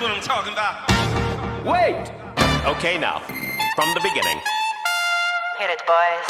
That's what I'm talking about. Wait! Okay, now, from the beginning. Hit it, boys.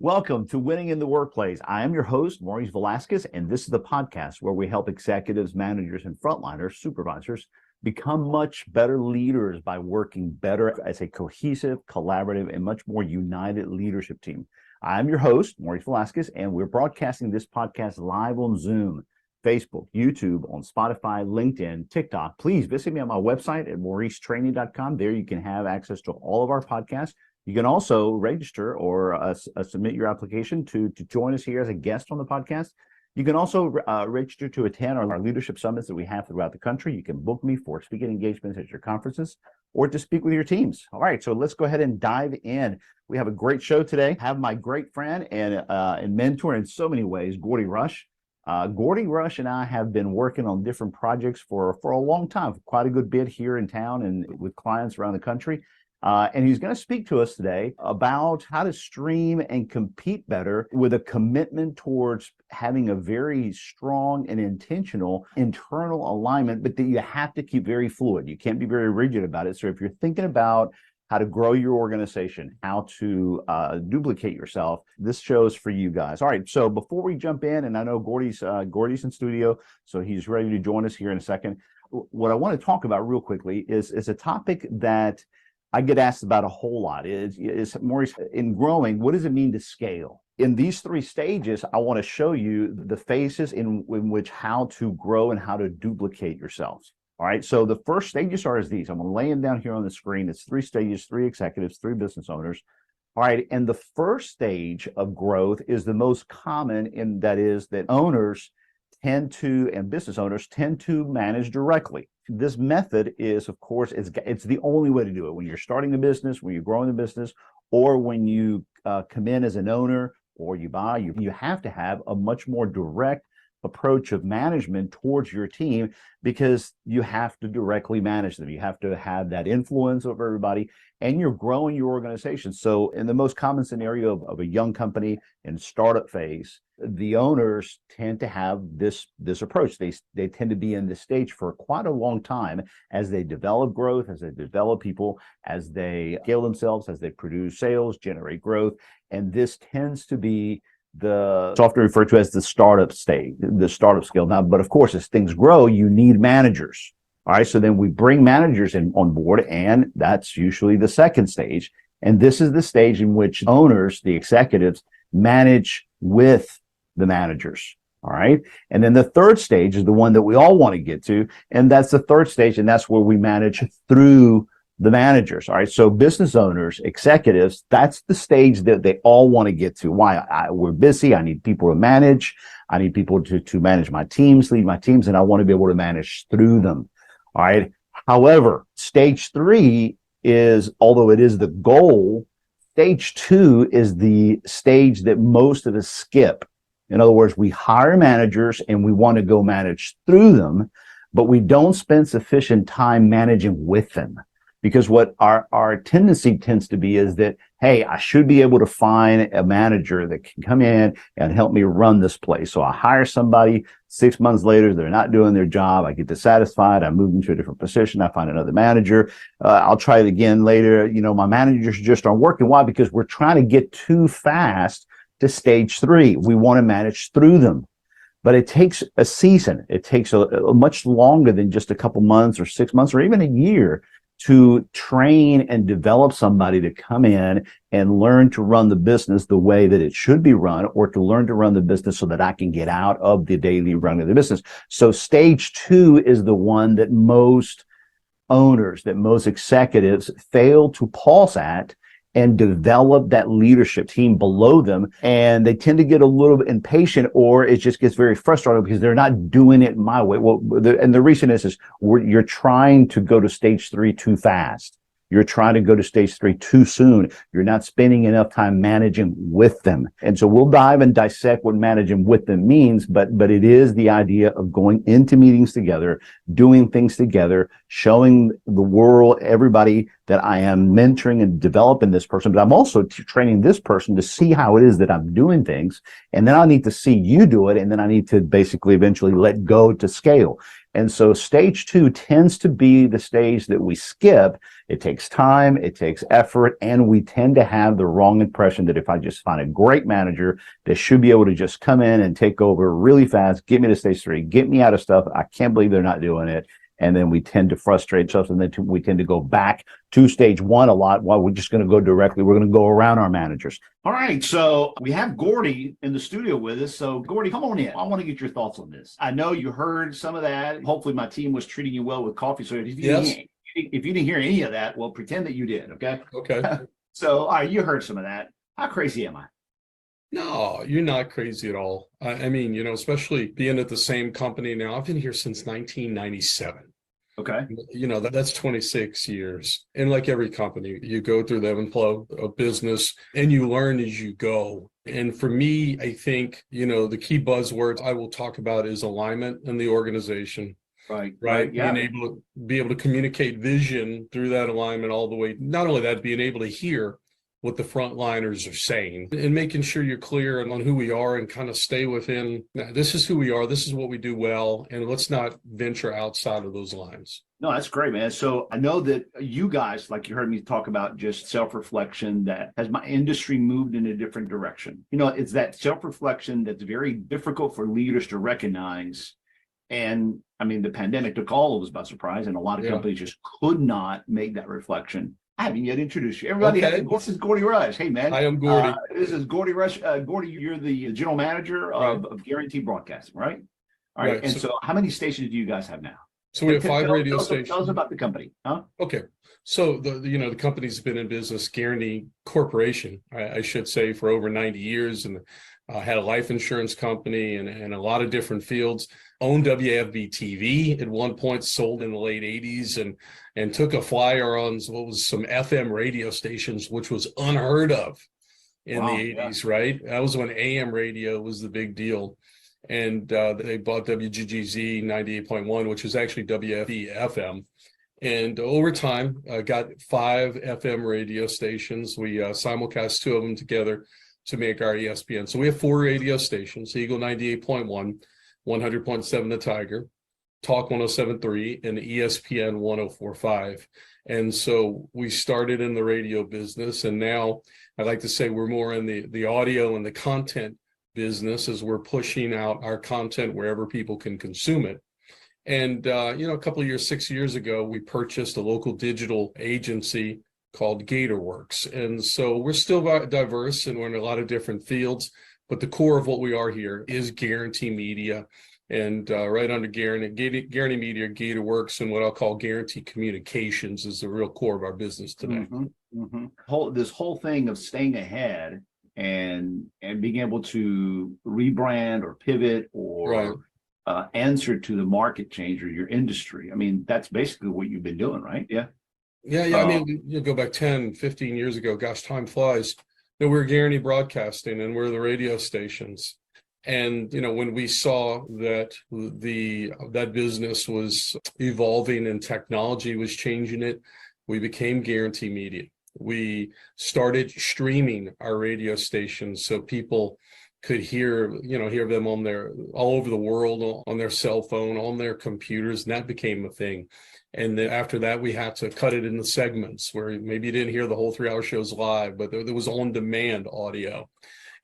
Welcome to Winning in the Workplace. I am your host, Maurice Velasquez, and this is the podcast where we help executives, managers, and frontliners, supervisors, become much better leaders by working better as a cohesive, collaborative, and much more united leadership team. I'm your host, Maurice Velasquez, and we're broadcasting this podcast live on Zoom, Facebook, YouTube, on Spotify, LinkedIn, TikTok. Please visit me on my website at mauricetraining.com. There you can have access to all of our podcasts. You can also register or submit your application to join us here as a guest on the podcast. You can also register to attend our leadership summits that we have throughout the country. You can book me for speaking engagements at your conferences or to speak with your teams. All right, so let's go ahead and dive in. We have a great show today. I have my great friend and mentor in so many ways, Gordy Rush. Gordy Rush and I have been working on different projects for a long time, quite a good bit here in town and with clients around the country. And he's going to speak to us today about how to stream and compete better with a commitment towards having a very strong and intentional internal alignment, but that you have to keep very fluid. You can't be very rigid about it. So if you're thinking about how to grow your organization, how to duplicate yourself, this show's for you guys. All right, so before we jump in, and I know Gordy's in studio, so he's ready to join us here in a second. What I want to talk about real quickly is a topic that I get asked about a whole lot is Maurice, in growing, what does it mean to scale? In these three stages, I want to show you the phases in which how to grow and how to duplicate yourselves. All right. So the first stages are as these. I'm going to lay them down here on the screen. It's three stages, three executives, three business owners. All right. And the first stage of growth is the most common, and that is that business owners tend to manage directly. This method is, of course, it's the only way to do it when you're starting a business, when you're growing a business, or when you come in as an owner or you buy. You have to have a much more direct approach of management towards your team because you have to directly manage them. You have to have that influence over everybody, and you're growing your organization. So in the most common scenario of a young company in startup phase, the owners tend to have this approach. They tend to be in this stage for quite a long time as they develop growth, as they develop people, as they scale themselves, as they produce sales, generate growth. And this tends to be the often referred to as the startup stage, the startup scale. Now, but of course, as things grow, you need managers. All right. So then we bring managers on board, and that's usually the second stage. And this is the stage in which owners, the executives, manage with the managers. All right. And then the third stage is the one that we all want to get to. And that's the third stage. And that's where we manage through the managers. All right. So business owners, executives, that's the stage that they all want to get to. Why? We're busy. I need people to manage. I need people to manage my teams, lead my teams, and I want to be able to manage through them. All right. However, stage three is, although it is the goal, stage two is the stage that most of us skip. In other words, we hire managers and we want to go manage through them, but we don't spend sufficient time managing with them. Because what our tendency tends to be is that, hey, I should be able to find a manager that can come in and help me run this place. So I hire somebody, 6 months later, they're not doing their job. I get dissatisfied. I move into a different position. I find another manager. I'll try it again later. My managers just aren't working. Why? Because we're trying to get too fast to stage 3. We want to manage through them. But it takes a season. It takes a much longer than just a couple months or 6 months or even a year to train and develop somebody to come in and learn to run the business the way that it should be run, or to learn to run the business so that I can get out of the daily running of the business. So stage 2 is the one that most owners, that most executives fail to pause at and develop that leadership team below them. And they tend to get a little bit impatient, or it just gets very frustrating because they're not doing it my way. Well, and the reason is you're trying to go to stage 3 too fast. You're trying to go to stage 3 too soon. You're not spending enough time managing with them. And so we'll dive and dissect what managing with them means, but it is the idea of going into meetings together, doing things together, showing the world, everybody, that I am mentoring and developing this person, but I'm also training this person to see how it is that I'm doing things. And then I need to see you do it. And then I need to basically eventually let go to scale. And so stage 2 tends to be the stage that we skip. It takes time, it takes effort, and we tend to have the wrong impression that if I just find a great manager that should be able to just come in and take over really fast, get me to stage 3, get me out of stuff, I can't believe they're not doing it. And then we tend to frustrate ourselves, and then we tend to go back to stage 1 a lot. While we're just going to go directly, we're going to go around our managers. All right, so we have Gordy in the studio with us. So Gordy, come on in. I want to get your thoughts on this. I know you heard some of that. Hopefully my team was treating you well with coffee. So if you didn't hear any of that, well, pretend that you did, okay? Okay. So, all right, you heard some of that. How crazy am I? No, you're not crazy at all. I mean, especially being at the same company now. I've been here since 1997. Okay. That's 26 years. And like every company, you go through the ebb and flow of business and you learn as you go. And for me, I think, the key buzzwords I will talk about is alignment in the organization. Right. Yeah. Be able to communicate vision through that alignment all the way. Not only that, being able to hear what the frontliners are saying and making sure you're clear on who we are and kind of stay within, this is who we are, this is what we do well, and let's not venture outside of those lines. No, that's great, man. So I know that you guys, like you heard me talk about just self-reflection, that has my industry moved in a different direction. It's that self-reflection that's very difficult for leaders to recognize. And I mean, the pandemic took all of us by surprise, and a lot of companies just could not make that reflection. I haven't yet introduced you. Everybody, okay. This is Gordy Rush. Hey, man. I am Gordy. This is Gordy Rush. Gordy, you're the general manager of Guaranty Broadcasting, right? All right. And so how many stations do you guys have now? So we have 5 radio stations. Tell us about the company, huh? Okay. So the company's been in business, Guaranty Corporation, I should say, for over 90 years, and had a life insurance company and a lot of different fields. Owned WFB TV at one point, sold in the late 80s, and took a flyer on what was some FM radio stations, which was unheard of in the 80s, right? That was when AM radio was the big deal. And they bought WGGZ 98.1, which was actually WFB FM. And over time, got 5 FM radio stations. We simulcast 2 of them together to make our ESPN. So we have 4 radio stations: Eagle 98.1, 100.7 The Tiger, Talk 107.3, and ESPN 104.5. And so we started in the radio business, and now I like to say we're more in the audio and the content business, as we're pushing out our content wherever people can consume it. And, a couple of years, 6 years ago, we purchased a local digital agency called GatorWorks. And so we're still diverse, and we're in a lot of different fields, but the core of what we are here is Guaranty Media. And right under Guaranty Media, GatorWorks, and what I'll call Guaranty Communications is the real core of our business today. This whole thing of staying ahead and being able to rebrand or pivot or answer to the market change or your industry. I mean, that's basically what you've been doing, right? Yeah. I mean, you go back 10, 15 years ago, gosh, time flies. We're Guaranty Broadcasting, and we're the radio stations. And, when we saw that that business was evolving and technology was changing it, we became Guaranty Media. We started streaming our radio stations so people could hear them on all over the world, on their cell phone, on their computers, and that became a thing. And then after that, we had to cut it into segments where maybe you didn't hear the whole 3-hour shows live, but there was on-demand audio.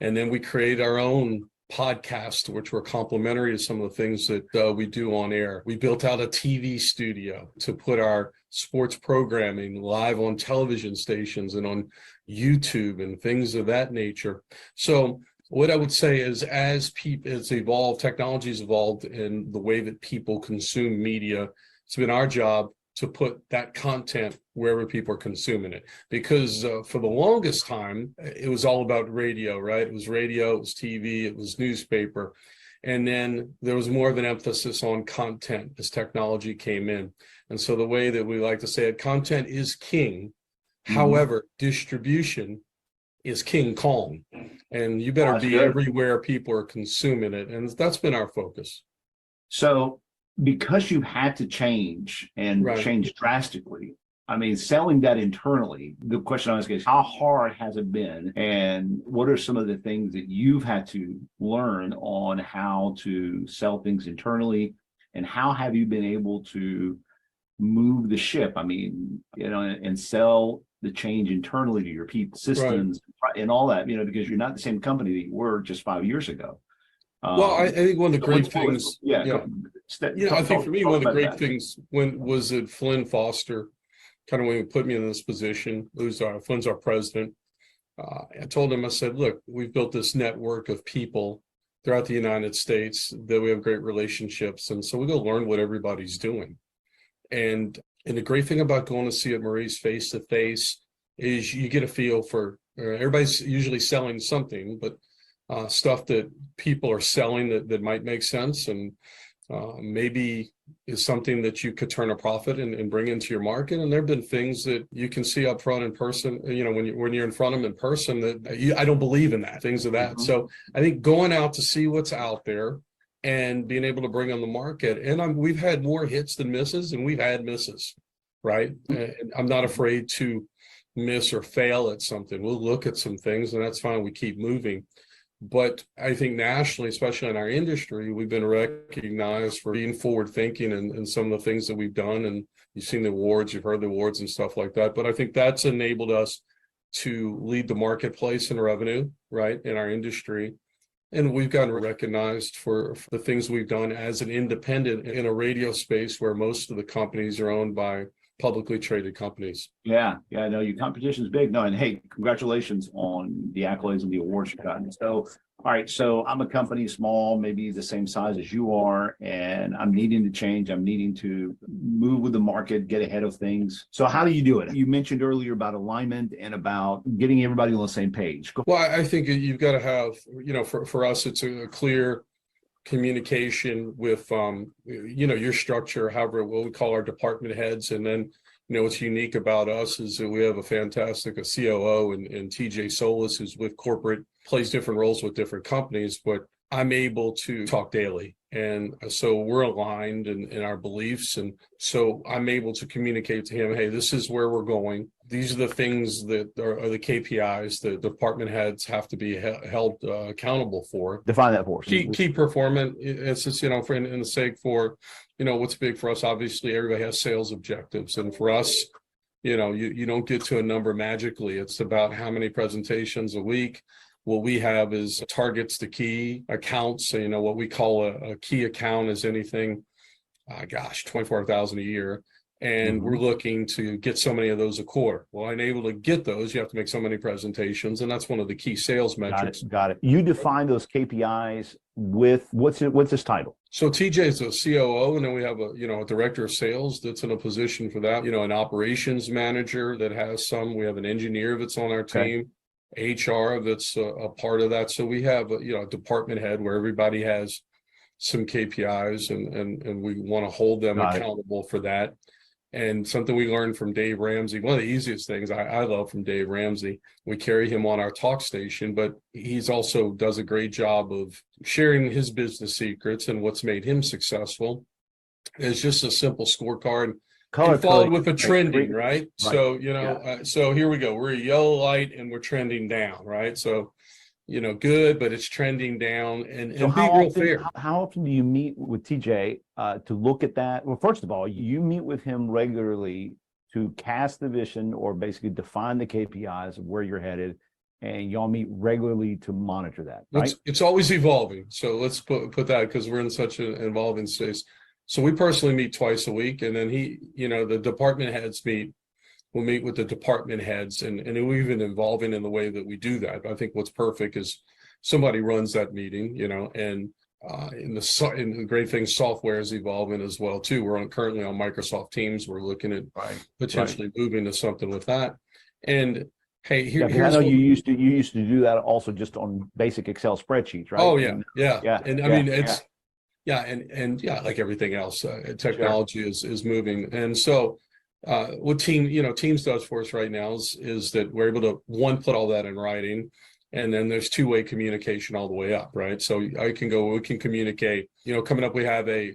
And then we created our own podcast, which were complementary to some of the things that we do on air. We built out a TV studio to put our sports programming live on television stations and on YouTube and things of that nature. So what I would say is, as technology's evolved in the way that people consume media, it's been our job to put that content wherever people are consuming it. Because for the longest time, it was all about radio, right? It was radio, it was TV, it was newspaper. And then there was more of an emphasis on content as technology came in. And so the way that we like to say it, content is king. However, distribution is King Kong. And you better be everywhere people are consuming it. And that's been our focus. So because you had to change and change drastically, I mean, selling that internally, the question I ask is, how hard has it been? And what are some of the things that you've had to learn on how to sell things internally? And how have you been able to move the ship? I mean, and sell the change internally to your people, systems, and all that, because you're not the same company that you were just 5 years ago. Well, I think one of the great things, I think for me, one of the great things was that Flynn Foster, kind of when he put me in this position, Flynn's our president. I told him, I said, look, we've built this network of people throughout the United States that we have great relationships. And so we go learn what everybody's doing. And the great thing about going to see a Maurice face to face is you get a feel for, everybody's usually selling something, but stuff that people are selling that might make sense and maybe is something that you could turn a profit and bring into your market. And there have been things that you can see up front in person, when you're in front of them in person, that I don't believe in that, things of that. So I think going out to see what's out there and being able to bring on the market. And we've had more hits than misses, and we've had misses, right? And I'm not afraid to miss or fail at something. We'll look at some things, and that's fine. We keep moving. But I think nationally, especially in our industry, we've been recognized for being forward thinking and some of the things that we've done. And you've seen the awards, you've heard the awards and stuff like that. But I think that's enabled us to lead the marketplace in revenue, right, in our industry. And we've gotten recognized for the things we've done as an independent in a radio space where most of the companies are owned by publicly traded companies. Yeah, no, your competition is big. No, and hey, congratulations on the accolades and the awards you've gotten. So, all right, so I'm a company small, maybe the same size as you are, and I'm needing to change. I'm needing to move with the market, get ahead of things. So how do you do it? You mentioned earlier about alignment and about getting everybody on the same page. Well, I think you've got to have, for us, it's a clear communication with your structure, however, what we call our department heads. And then what's unique about us is that we have a fantastic COO and TJ Solis, who's with corporate, plays different roles with different companies, but I'm able to talk daily. And so we're aligned in our beliefs. And so I'm able to communicate to him, hey, this is where we're going. These are the things that are the KPIs that department heads have to be held accountable for. Define that for us. Key performance. It's just, in the sake for, what's big for us. Obviously, everybody has sales objectives. And for us, you don't get to a number magically. It's about how many presentations a week. What we have is targets to key accounts. So, what we call a key account is anything, 24,000 a year. And we're looking to get so many of those a quarter. Well, and able to get those, you have to make so many presentations. And that's one of the key sales metrics. Got it. You define those KPIs with what's his title? So TJ is a COO, and then we have a director of sales that's in a position for that. An operations manager that has some. We have an engineer that's on our team. HR that's a part of that. So we have a department head where everybody has some KPIs and we want to hold them accountable for that. And something we learned from Dave Ramsey, one of the easiest things I love from Dave Ramsey, we carry him on our talk station, but he's also does a great job of sharing his business secrets and what's made him successful. It's just a simple scorecard. and followed coding, with a trending, right? right? So, you know, so here we go. We're a yellow light and we're trending down, right? So, you know, good, but it's trending down and be real fair. How often do you meet with TJ to look at that? Well, first of all, you meet with him regularly to cast the vision or basically define the KPIs of where you're headed, and y'all meet regularly to monitor that, right? It's always evolving. So let's put that, because we're in such an evolving space. So we personally meet twice a week, and then the department heads meet. We'll meet with the department heads, and we're even evolving in the way that we do that. I think what's perfect is somebody runs that meeting, you know, and the great thing, software is evolving as well too. We're currently on Microsoft Teams. We're looking at potentially moving to something with that. And hey, here's I know you used to do that also just on basic Excel spreadsheets, right? Oh yeah. And I mean, it's and like everything else, technology is moving. And so what Teams does for us right now is that we're able to, one, put all that in writing, and then there's two-way communication all the way up, right? So we can communicate, coming up, we have a,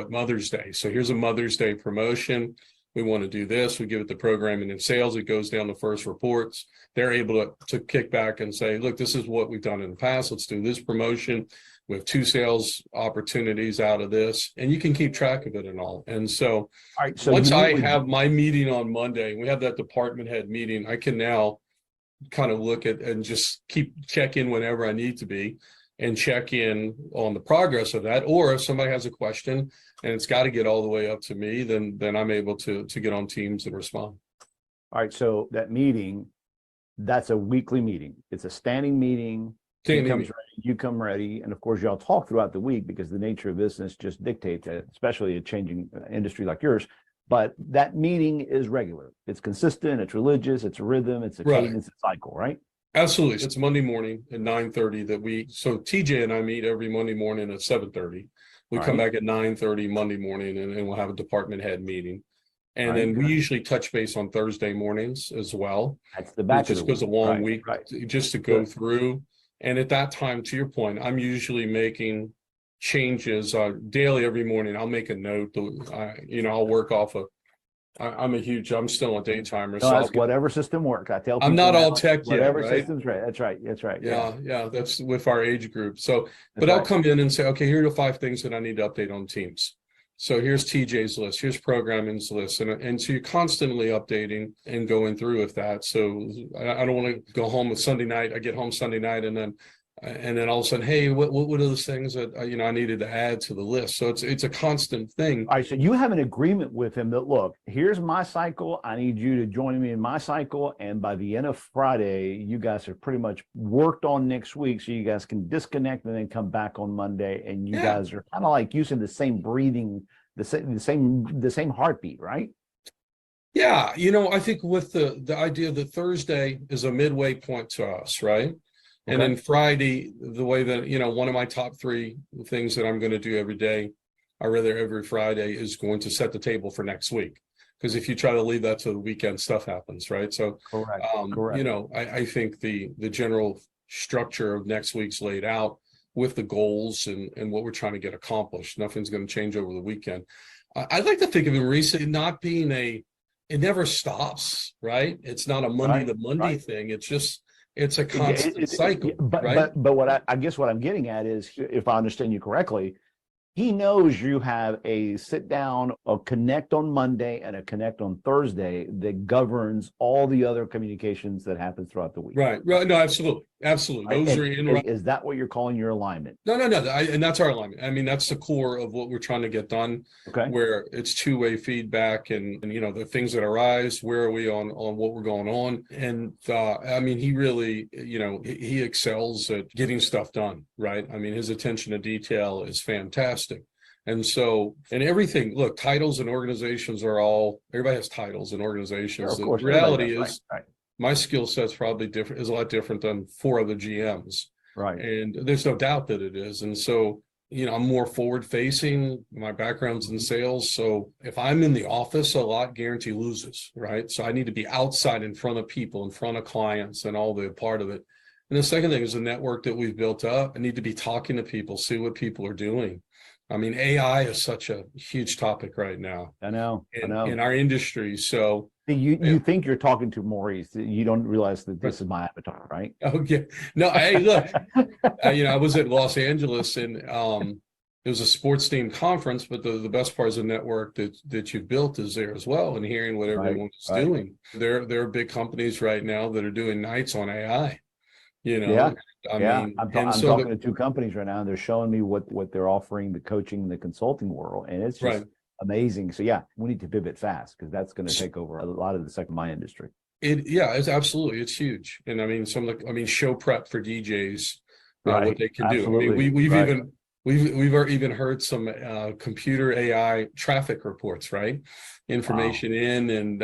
Mother's Day. So here's a Mother's Day promotion. We want to do this. We give it the programming and sales. It goes down to first reports. They're able to kick back and say, look, this is what we've done in the past. Let's do this promotion. We have 2 sales opportunities out of this, and you can keep track of it and all. And so, once I have my meeting on Monday, we have that department head meeting, I can now kind of look at and just check in whenever I need to be, and check in on the progress of that. Or if somebody has a question and it's got to get all the way up to me, then I'm able to get on Teams and respond. All right. So that meeting, that's a weekly meeting. It's a standing meeting. You come ready. And of course, y'all talk throughout the week because the nature of business just dictates that, especially a changing industry like yours. But that meeting is regular. It's consistent. It's religious. It's a rhythm. It's a cadence, a cycle, right? Absolutely. It's Monday morning at 9:30 so TJ and I meet every Monday morning at 7:30. We come back at 9:30 Monday morning, and we'll have a department head meeting. And then we usually touch base on Thursday mornings as well. That's the back. It just goes a long week just to go through. And at that time, to your point, I'm usually making changes daily every morning. I'll make a note. I'll work off I'm still a day timer. So whatever system works. I tell people I'm not all tech yet. Whatever system's right. That's right. Yeah. That's with our age group. So, but I'll come in and say, okay, here are the 5 things that I need to update on Teams. So here's TJ's list. Here's programming's list. And so you're constantly updating and going through with that. So I don't want to go home with Sunday night. I get home Sunday night and then all of a sudden, hey, what are those things that I needed to add to the list? So it's a constant thing. All right, so you have an agreement with him that, look, here's my cycle. I need you to join me in my cycle, and by the end of Friday, you guys have pretty much worked on next week, so you guys can disconnect and then come back on Monday, and you guys are kind of like using the same breathing, the same heartbeat, right? Yeah, I think with the idea that Thursday is a midway point to us, right? And then Friday, the way that, one of my top 3 things that I'm going to do every day, or rather every Friday, is going to set the table for next week. Because if you try to leave that to the weekend, stuff happens, right? So, correct. I think the general structure of next week's laid out with the goals and what we're trying to get accomplished. Nothing's going to change over the weekend. I'd like to think of it, Maurice, not being it never stops, right? It's not a Monday to Monday thing. It's a constant cycle, right? But I guess what I'm getting at is, if I understand you correctly, he knows you have a sit down, a connect on Monday and a connect on Thursday that governs all the other communications that happen throughout the week. Right. No, absolutely. Those are is that what you're calling your alignment? No. And that's our alignment. I mean, that's the core of what we're trying to get done. Where it's two-way feedback and the things that arise, where are we on what we're going on? And I mean, he really, he excels at getting stuff done, right? I mean, his attention to detail is fantastic. And so, and everything, look, titles and organizations everybody has titles and organizations. Sure, the reality is, my skill set's probably is a lot different than 4 other GMs. Right. And there's no doubt that it is. And so, I'm more forward facing. My background's in sales. So if I'm in the office a lot, Guaranty loses, right? So I need to be outside in front of people, in front of clients and all the part of it. And the second thing is the network that we've built up. I need to be talking to people, see what people are doing. I mean, AI is such a huge topic right now. I know. In our industry. So you think you're talking to Maurice, you don't realize that this is my avatar, right? okay. No, hey, look, I was at Los Angeles and it was a sports team conference, but the best part is the network that you've built is there as well, and hearing what everyone's doing. There are big companies right now that are doing nights on AI. Yeah. I mean, I'm talking to two companies right now, and they're showing me what they're offering the coaching and the consulting world, and it's just amazing. So yeah, we need to pivot fast because that's going to take over a lot of the second my industry. It's absolutely, it's huge. And I mean, show prep for DJs, what they can do. I mean, we've even heard some computer AI traffic reports, right? Information in, and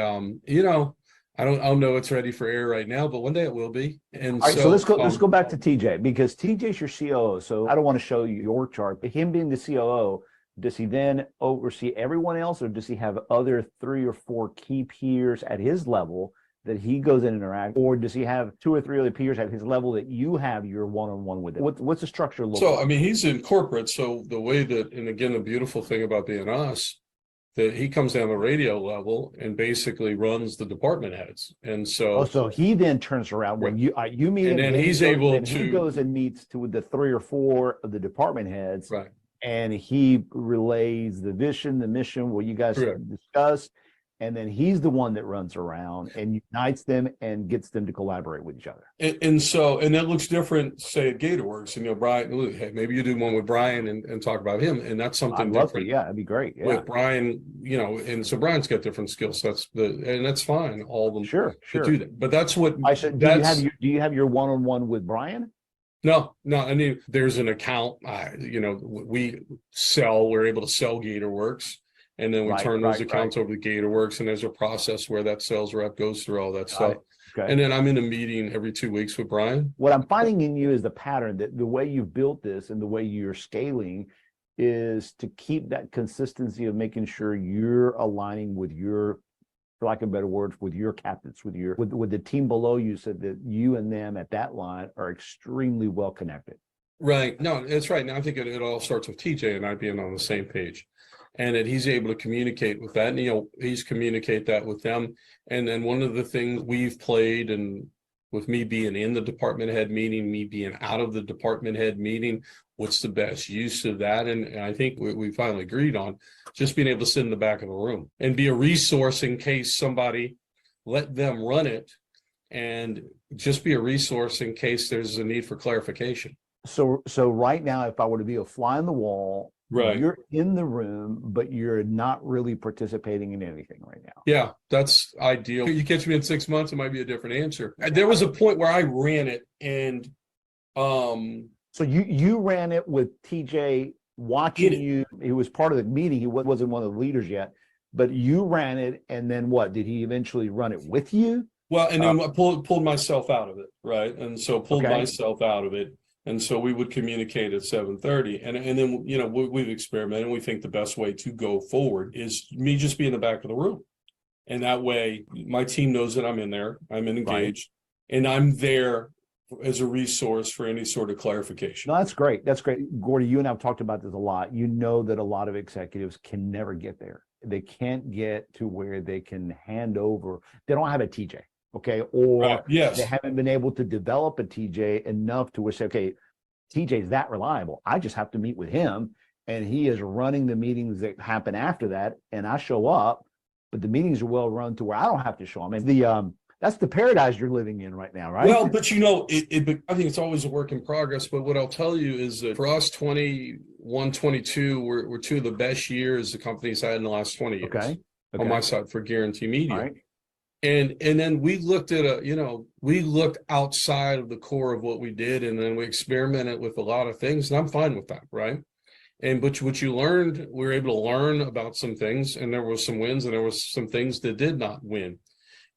I don't know it's ready for air right now, but one day it will be. And all right, so let's go back to TJ, because TJ's your COO. So I don't want to show you your chart, but him being the COO, does he then oversee everyone else, or does he have other 3 or 4 key peers at his level that he goes and interacts, or does he have 2 or 3 other peers at his level that you have your one-on-one with? What's the structure look like? So I mean, he's in corporate, so the way that, and again, the beautiful thing about being us, that he comes down the radio level and basically runs the department heads. And so so he then turns around when you meet, and then he's able to, he goes and meets with the 3 or 4 of the department heads, right? And he relays the vision, the mission, what you guys discussed, and then he's the one that runs around and unites them and gets them to collaborate with each other. And that looks different, say at GatorWorks, and Brian, hey, maybe you do one with Brian and talk about him, and that's something different. Yeah, that'd be great. Yeah. With Brian, and so Brian's got different skill sets, and that's fine. All of them, sure. do that. But that's what do you have your one-on-one with Brian? No. I mean, there's an account. We're able to sell GatorWorks. And then we turn those accounts over to GatorWorks, and there's a process where that sales rep goes through all that stuff. Okay. And then I'm in a meeting every 2 weeks with Brian. What I'm finding in you is the pattern, that the way you've built this and the way you're scaling is to keep that consistency of making sure you're aligning with your, for lack of better words, with your captains, with the team below you, so that you and them at that line are extremely well connected. Right. No, that's right. Now I think it all starts with TJ and I being on the same page. And that he's able to communicate with that, and he's communicate that with them. And then one of the things we've played, and with me being in the department head meeting, me being out of the department head meeting, what's the best use of that? And I think we finally agreed on just being able to sit in the back of the room and be a resource in case somebody, let them run it, and just be a resource in case there's a need for clarification. So right now, if I were to be a fly on the wall, right, you're in the room, but you're not really participating in anything right now. Yeah, that's ideal. You catch me in 6 months, it might be a different answer. There was a point where I ran it, and so you ran it with TJ watching you. He was part of the meeting. He wasn't one of the leaders yet, but you ran it, and then what? Did he eventually run it with you? Well, and then I pulled myself out of it, right? And so pulled myself out of it. And so we would communicate at 7:30, and then we've experimented, and we think the best way to go forward is me just be in the back of the room, and that way my team knows that I'm in there, I'm engaged, and I'm there as a resource for any sort of clarification. No, that's great. That's great, Gordy. You and I've talked about this a lot. You know that a lot of executives can never get there. They can't get to where they can hand over. They don't have a TJ. Okay. Or they haven't been able to develop a TJ enough to say, okay, TJ is that reliable. I just have to meet with him, and he is running the meetings that happen after that. And I show up, but the meetings are well run to where I don't have to show up. I mean, that's the paradise you're living in right now, right? Well, but I think it's always a work in progress. But what I'll tell you is that for us, 21, 22, we're 2 of the best years the company's had in the last 20 years. Okay. On my side for Guaranty Media. Right. And then we looked at we looked outside of the core of what we did, and then we experimented with a lot of things, and I'm fine with that, right? And but what you learned, we were able to learn about some things, and there were some wins, and there was some things that did not win.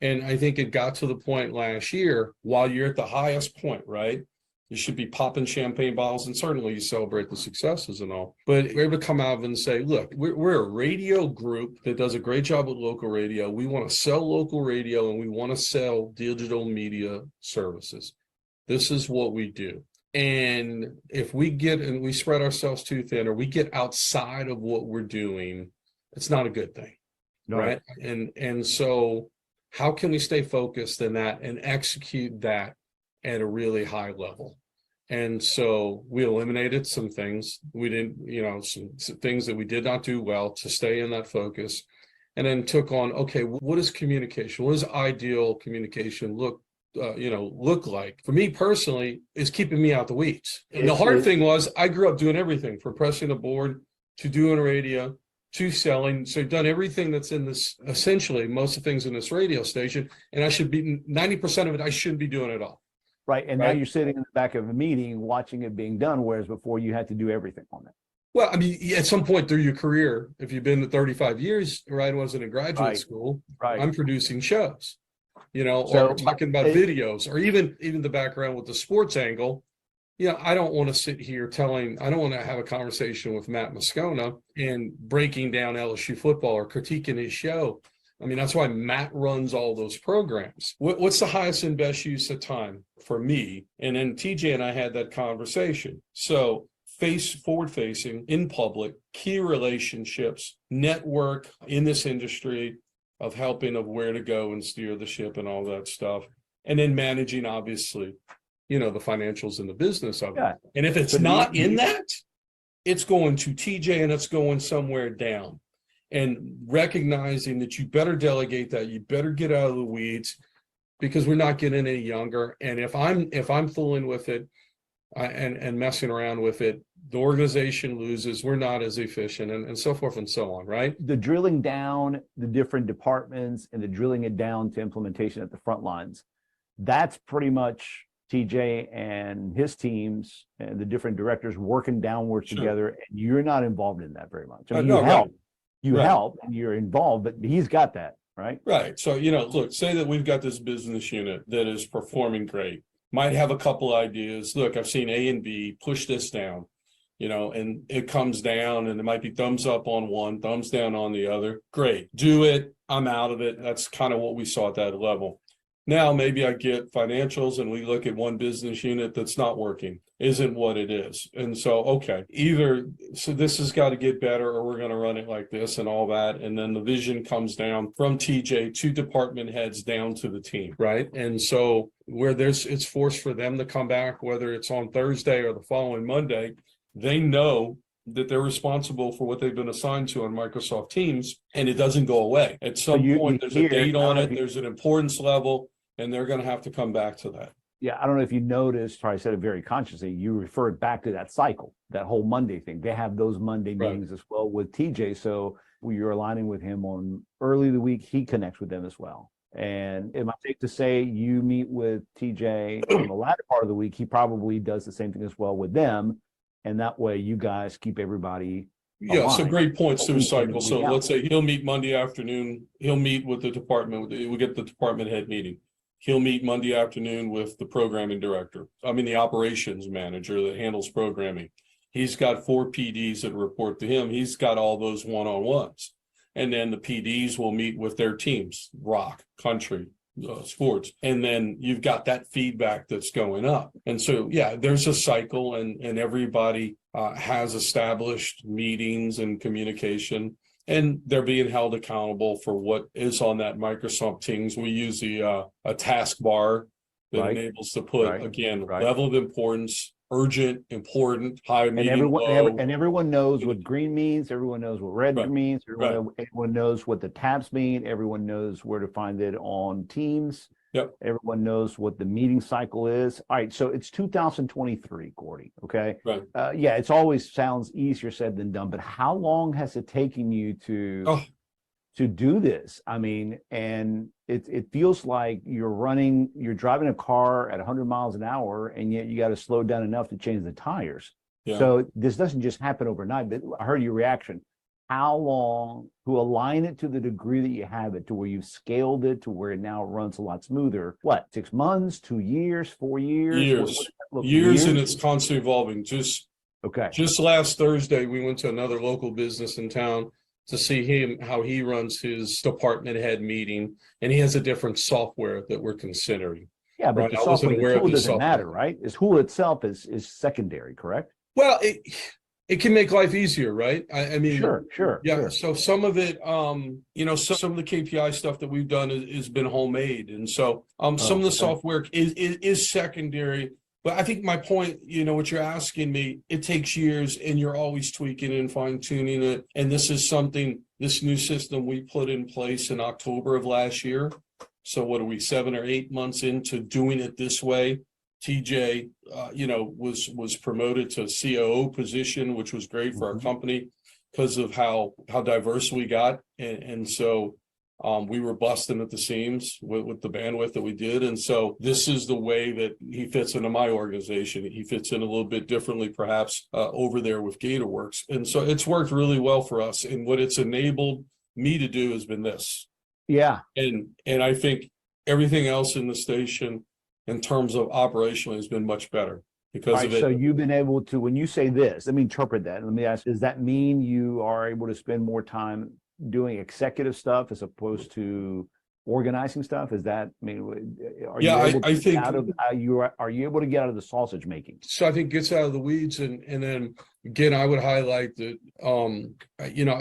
And I think it got to the point last year, while you're at the highest point, right? You should be popping champagne bottles, and certainly you celebrate the successes and all. But we're able to come out and say, look, we're a radio group that does a great job with local radio. We want to sell local radio, and we want to sell digital media services. This is what we do. And if we get and we spread ourselves too thin, or we get outside of what we're doing, it's not a good thing. No. Right. And so how can we stay focused in that and execute that at a really high level? And so we eliminated some things we didn't, some things that we did not do well to stay in that focus, and then took on, okay, what is communication? What does ideal communication look like? For me personally, is keeping me out the weeds. And the hard thing was I grew up doing everything from pressing a board to doing radio to selling. So I've done everything that's in this, essentially most of the things in this radio station. And I should be 90% of it, I shouldn't be doing it all. Right. And now you're sitting in the back of a meeting watching it being done, whereas before you had to do everything on it. Well, I mean, at some point through your career, if you've been to 35 years, I wasn't in graduate school, I'm producing shows, or talking about videos, or even the background with the sports angle. I don't want to sit here I don't want to have a conversation with Matt Moscona and breaking down LSU football or critiquing his show. I mean, that's why Matt runs all those programs. What's the highest and best use of time for me? And then TJ and I had that conversation. So forward facing in public, key relationships, network in this industry of helping of where to go and steer the ship and all that stuff. And then managing, obviously, the financials and the business of it. And if it's not in that, it's going to TJ and it's going somewhere down. And recognizing that you better delegate that, you better get out of the weeds, because we're not getting any younger. And if I'm fooling with it and messing around with it, the organization loses. We're not as efficient, and so forth and so on. Right. The drilling down the different departments and the drilling it down to implementation at the front lines, that's pretty much TJ and his teams and the different directors working downwards together. And you're not involved in that very much. I mean, you help. You help and you're involved, but he's got that, right? Right. So, look, say that we've got this business unit that is performing great, might have a couple ideas. Look, I've seen A and B push this down, and it comes down, and it might be thumbs up on one, thumbs down on the other. Great. Do it. I'm out of it. That's kind of what we saw at that level. Now, maybe I get financials and we look at one business unit that's not working, isn't what it is. And so, okay, so this has got to get better, or we're going to run it like this and all that. And then the vision comes down from TJ to department heads down to the team, right? And so it's forced for them to come back, whether it's on Thursday or the following Monday, they know that they're responsible for what they've been assigned to on Microsoft Teams, and it doesn't go away. At some point, there's a date on it, there's an importance level, and they're going to have to come back to that. Yeah, I don't know if you noticed, or I said it very consciously, you referred back to that cycle, that whole Monday thing. They have those Monday meetings as well with TJ. So you're aligning with him on early in the week, he connects with them as well. And am I safe to say you meet with TJ on the latter part of the week, he probably does the same thing as well with them. And that way you guys keep everybody aligned. So great points to his cycle. So let's say he'll meet Monday afternoon, he'll meet with the department, we get the department head meeting. He'll meet Monday afternoon with the programming director. The operations manager that handles programming. He's got 4 PDs that report to him. He's got all those one-on-ones. And then the PDs will meet with their teams, rock, country, sports. And then you've got that feedback that's going up. And so, there's a cycle, and everybody has established meetings and communication. And they're being held accountable for what is on that Microsoft Teams. We use a task bar that enables to put, level of importance, urgent, important, high, medium, low. And everyone knows what green means. Everyone knows what red means. Everyone knows what the tabs mean. Everyone knows where to find it on Teams. Yep. Everyone knows what the meeting cycle is. All right. So it's 2023, Gordy. Okay. Right. It's always sounds easier said than done, but how long has it taken you to do this? And it feels like you're driving a car at 100 miles an hour, and yet you got to slow down enough to change the tires. Yeah. So this doesn't just happen overnight, but I heard your reaction. How long to align it to the degree that you have it to where you've scaled it to where it now runs a lot smoother? What, 6 months, 2 years, 4 years? Years, and it's constantly evolving. Just last Thursday, we went to another local business in town to see how he runs his department head meeting, and he has a different software that we're considering. Yeah, but right? the I wasn't software, the aware of tool the doesn't software. matter, right? The tool itself is secondary, correct? Well, it can make life easier, right? I mean, Sure. so some of it, some of the KPI stuff that we've done has been homemade. And so some of the Okay. software is secondary. But I think my point, what you're asking me, it takes years and you're always tweaking and fine tuning it. And this is this new system we put in place in October of last year. So what are we, 7 or 8 months into doing it this way? TJ, was promoted to COO position, which was great for our company because of how diverse we got. And so we were busting at the seams with the bandwidth that we did. And so this is the way that he fits into my organization. He fits in a little bit differently, perhaps over there with GatorWorks. And so it's worked really well for us. And what it's enabled me to do has been this. Yeah. And I think everything else in the station in terms of operationally has been much better because of it. So you've been able to, when you say this, let me interpret that. Let me ask, does that mean you are able to spend more time doing executive stuff as opposed to organizing stuff? Is that, I mean, are you able to get out of, are you able to get out of the sausage making? So I think it gets out of the weeds, and then again, I would highlight that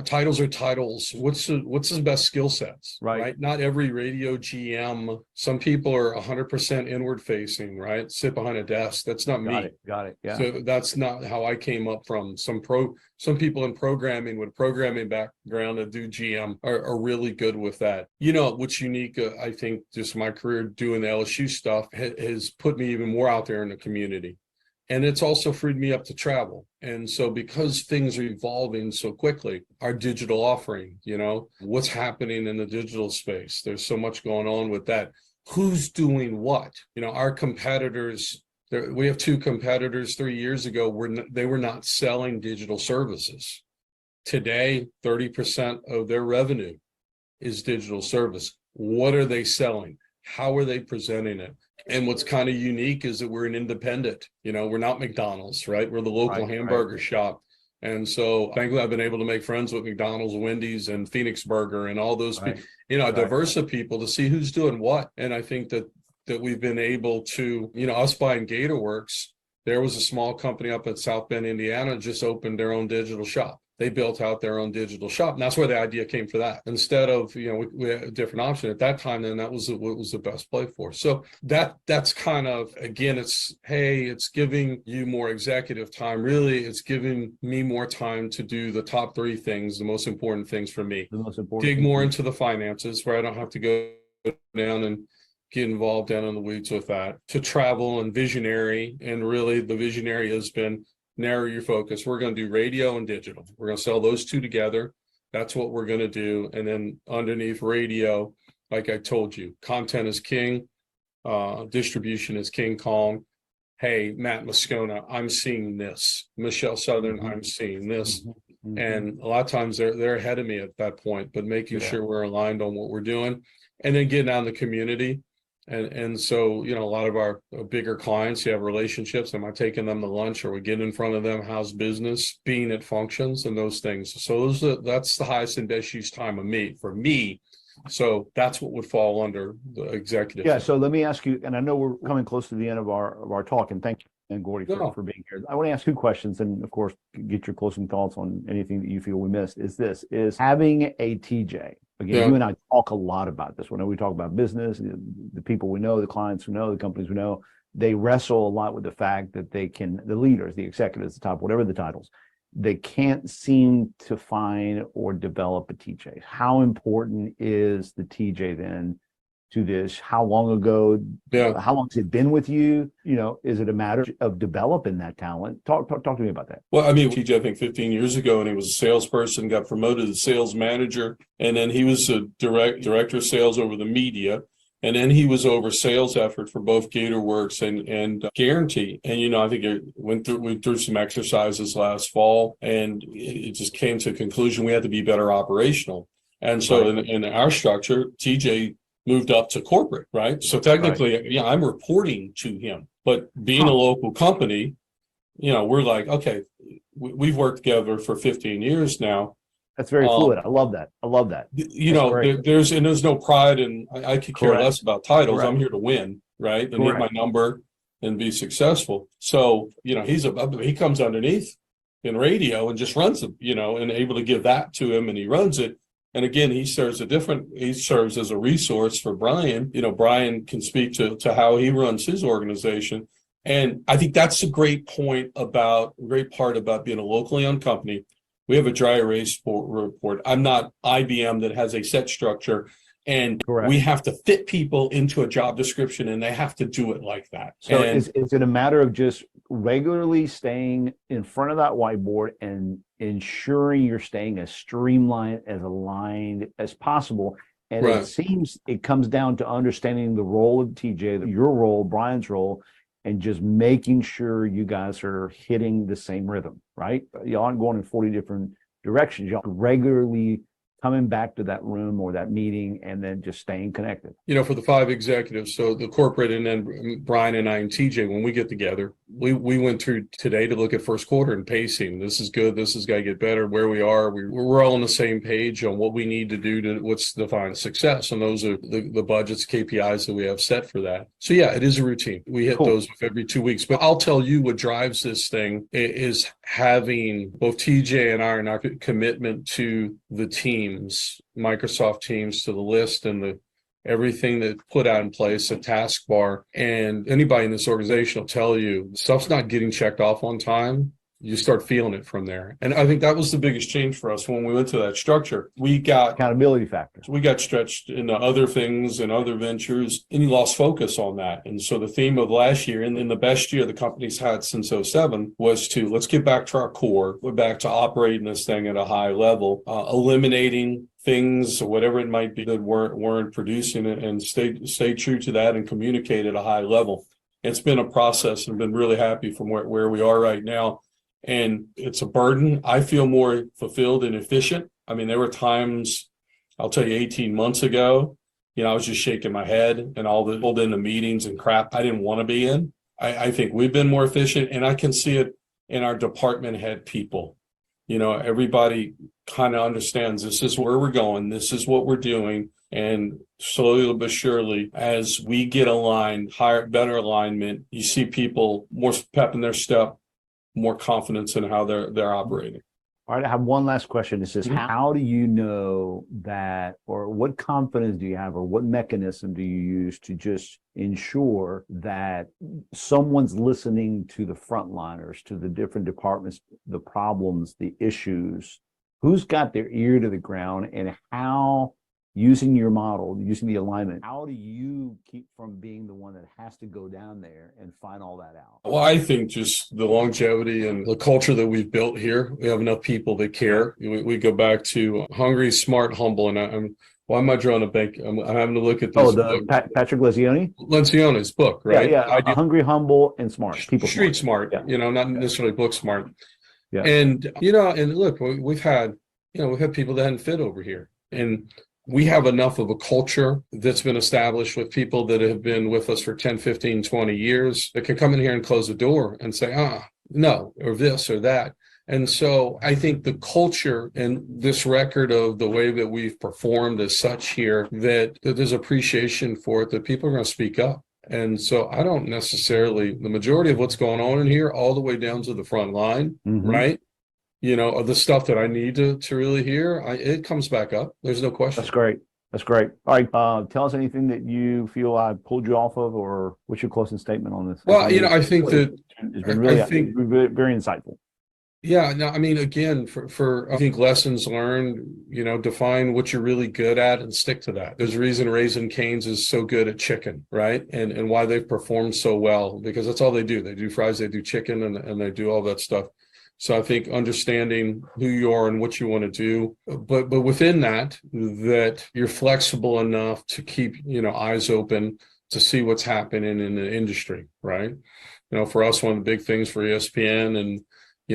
titles are titles. What's the best skill sets, right? Not every radio GM. Some people are 100% inward facing, right? Sit behind a desk. That's not me. Got it. Yeah. So that's not how I came up from. Some people in programming with programming background that do GM are really good with that. What's unique, I think, just my career doing the LSU stuff has put me even more out there in the community. And it's also freed me up to travel. And so because things are evolving so quickly, our digital offering, what's happening in the digital space, there's so much going on with that. Who's doing what? Our competitors, we have 2 competitors 3 years ago, they were not selling digital services. Today, 30% of their revenue is digital service. What are they selling? How are they presenting it? And what's kind of unique is that we're an independent, we're not McDonald's, right? We're the local hamburger shop. And so thankfully I've been able to make friends with McDonald's, Wendy's, and Phoenix Burger and all those people, a diverse of people to see who's doing what. And I think that we've been able to, us buying GatorWorks, there was a small company up at South Bend, Indiana, just opened their own digital shop. They built out their own digital shop. And that's where the idea came for that. Instead of, we had a different option at that time, then that was what was the best play for. So that's kind of, again, it's giving you more executive time. Really, it's giving me more time to do the top 3 things, the most important things for me. Dig more into the finances where I don't have to go down and get involved down in the weeds with that. To travel and visionary. And really the visionary has been narrow your focus. We're going to do radio and digital. We're going to sell those 2 together. That's what we're going to do. And then underneath radio, like I told you, content is king. Distribution is King Kong. Hey, Matt Moscona, I'm seeing this. Michelle Southern, I'm seeing this. And a lot of times they're ahead of me at that point, but making sure we're aligned on what we're doing. And then getting out in the community. And so, a lot of our bigger clients, you have relationships. Am I taking them to lunch? Or we get in front of them? How's business? Being at functions and those things. So that's the highest and best use time for me. So that's what would fall under the executive. Yeah. So let me ask you, and I know we're coming close to the end of our talk, and thank you, and Gordy, for being here. I want to ask 2 questions, and of course, get your closing thoughts on anything that you feel we missed. Is having a TJ. Again, you and I talk a lot about this. Whenever we talk about business, the people we know, the clients we know, the companies we know, they wrestle a lot with the fact that the leaders, the executives, the top, whatever the titles, they can't seem to find or develop a TJ. How important is the TJ then to this? How long ago? How long has it been with you? Is it a matter of developing that talent? Talk to me about that. Well, I mean, TJ, I think 15 years ago, and he was a salesperson, got promoted to sales manager, and then he was a director of sales over the media. And then he was over sales effort for both GatorWorks and Guaranty. And, I think we went through some exercises last fall, and it just came to a conclusion we had to be better operational. And so in our structure, TJ moved up to corporate, right? So technically, I'm reporting to him. But being a local company, we're like, okay, we've worked together for 15 years now. That's very fluid. I love that. There's no pride, and I could care less about titles. I'm here to win. right? They need my number and be successful. So, he comes underneath in radio and just runs them, and able to give that to him, and he runs it. And again, he serves as a resource for Brian. Brian can speak to how he runs his organization. And I think that's a great part about being a locally owned company. We have a dry erase report. I'm not IBM that has a set structure, and we have to fit people into a job description, and they have to do it like that. So is it a matter of just regularly staying in front of that whiteboard and ensuring you're staying as streamlined, as aligned as possible? And it seems it comes down to understanding the role of TJ, your role, Brian's role, and just making sure you guys are hitting the same rhythm, right? Y'all aren't going in 40 different directions. Y'all regularly coming back to that room or that meeting and then just staying connected. For the 5 executives, so the corporate, and then Brian and I and TJ, when we get together, we went through today to look at first quarter and pacing. This is good. This has got to get better. Where we are, we're all on the same page on what we need to do to what's defined success. And those are the budgets, KPIs that we have set for that. So yeah, it is a routine. We hit those every 2 weeks. But I'll tell you what drives this thing is having both TJ and I and our commitment to the teams, Microsoft Teams, to the list and everything that put out in place, a taskbar. And anybody in this organization will tell you stuff's not getting checked off on time. You start feeling it from there. And I think that was the biggest change for us when we went to that structure. We got accountability factors. We got stretched into other things and other ventures, and you lost focus on that. And so the theme of last year, and in the best year the company's had since 2007, was to let's get back to our core. We're back to operating this thing at a high level, eliminating things, whatever it might be, that weren't producing it, and stay true to that and communicate at a high level. It's been a process, and I've been really happy from where we are right now. And it's a burden. I feel more fulfilled and efficient. I mean, there were times, I'll tell you, 18 months ago, I was just shaking my head and pulled into meetings and crap I didn't want to be in. I think we've been more efficient, and I can see it in our department head people. Everybody kind of understands this is where we're going. This is what we're doing. And slowly but surely, as we get aligned, better alignment, you see people more pep in their step, more confidence in how they're operating. All right, I have one last question. It says, how do you know that, or what confidence do you have, or what mechanism do you use to just ensure that someone's listening to the frontliners, to the different departments, the problems, the issues, who's got their ear to the ground, and how, using your model, using the alignment, how do you keep from being the one that has to go down there and find all that out? Well, I think just the longevity and the culture that we've built here. We have enough people that care. We go back to hungry, smart, humble, and why am I drawing a bank? I'm having to look at this. Patrick Lencioni's book, right? Yeah. Hungry, humble, and smart. People street smart. Not necessarily book smart. Yeah. And and look, we've had people that hadn't fit over here, and we have enough of a culture that's been established with people that have been with us for 10, 15, 20 years that can come in here and close the door and say, no, or this or that. And so I think the culture and this record of the way that we've performed as such here, that there's appreciation for it, that people are going to speak up. And so I don't necessarily, the majority of what's going on in here, all the way down to the front line, right? Of the stuff that I need to really hear, it comes back up. There's no question. That's great. All right. Tell us anything that you feel I pulled you off of, or what's your closing statement on this? Well, I think that it's been really very insightful. Yeah. No, I mean, again, for I think lessons learned, define what you're really good at and stick to that. There's a reason Raising Cane's is so good at chicken, right? And why they've performed so well, because that's all they do. They do fries, they do chicken, and they do all that stuff. So I think understanding who you are and what you want to do, but within that you're flexible enough to keep, eyes open to see what's happening in the industry, right? For us, one of the big things for ESPN and,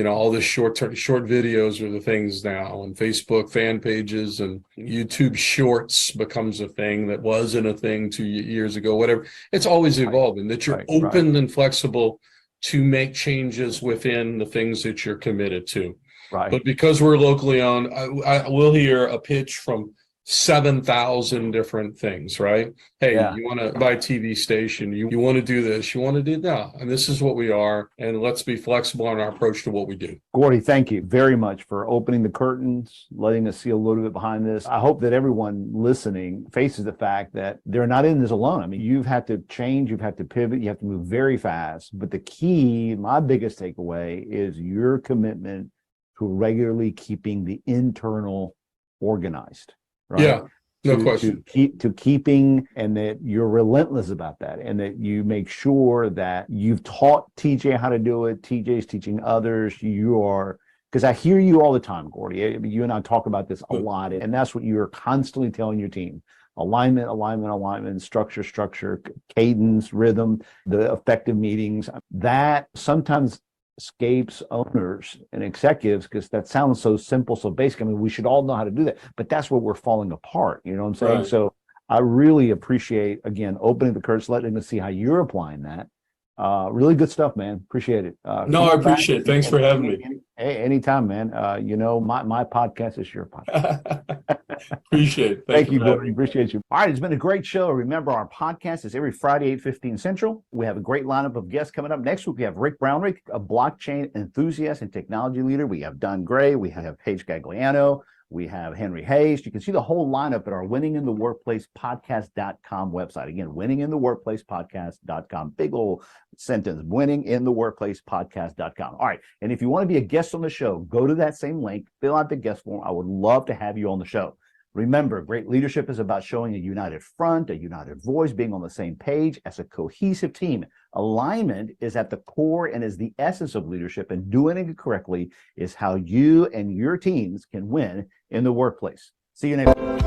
all this short videos are the things now, and Facebook fan pages and YouTube shorts becomes a thing that wasn't a thing 2 years ago, whatever. It's always evolving, that you're open and flexible to make changes within the things that you're committed to. Right. But because we're locally owned, I will hear a pitch from 7,000 different things, right? Hey, Yeah. you want to buy a TV station, you want to do this, you want to do that. And this is what we are. And let's be flexible in our approach to what we do. Gordy, thank you very much for opening the curtains, letting us see a little bit behind this. I hope that everyone listening faces the fact that they're not in this alone. I mean, you've had to change, you've had to pivot, you have to move very fast. But the key, my biggest takeaway, is your commitment to regularly keeping the internal organized. Right? Yeah, no question. To keeping, and that you're relentless about that, and that you make sure that you've taught TJ how to do it. TJ's teaching others. You are, because I hear you all the time, Gordy. You and I talk about this a lot, and that's what you're constantly telling your team: alignment, alignment, alignment, structure, cadence, rhythm, the effective meetings. That sometimes escapes owners and executives because that sounds so simple, so basic. I mean, we should all know how to do that, but that's where we're falling apart. You know what I'm saying? Right. So I really appreciate, again, opening the curtains, letting us see how you're applying that. Really good stuff, man. Appreciate it. No, I appreciate it. Thanks for having me. Hey, anytime, man. My podcast is your podcast. Appreciate it. Thank you, Gordy. Appreciate you. All right, it's been a great show. Remember, our podcast is every Friday, 8:15 Central. We have a great lineup of guests coming up. Next week, we have Rick Brownrigg, a blockchain enthusiast and technology leader. We have Don Gray. We have Paige Gagliano. We have Henry Hayes. You can see the whole lineup at our winningintheworkplacepodcast.com website. Again, winningintheworkplacepodcast.com. Big old sentence, winningintheworkplacepodcast.com. All right. And if you want to be a guest on the show, go to that same link, fill out the guest form. I would love to have you on the show. Remember, great leadership is about showing a united front, a united voice, being on the same page as a cohesive team. Alignment is at the core and is the essence of leadership, and doing it correctly is how you and your teams can win in the workplace. See you next week.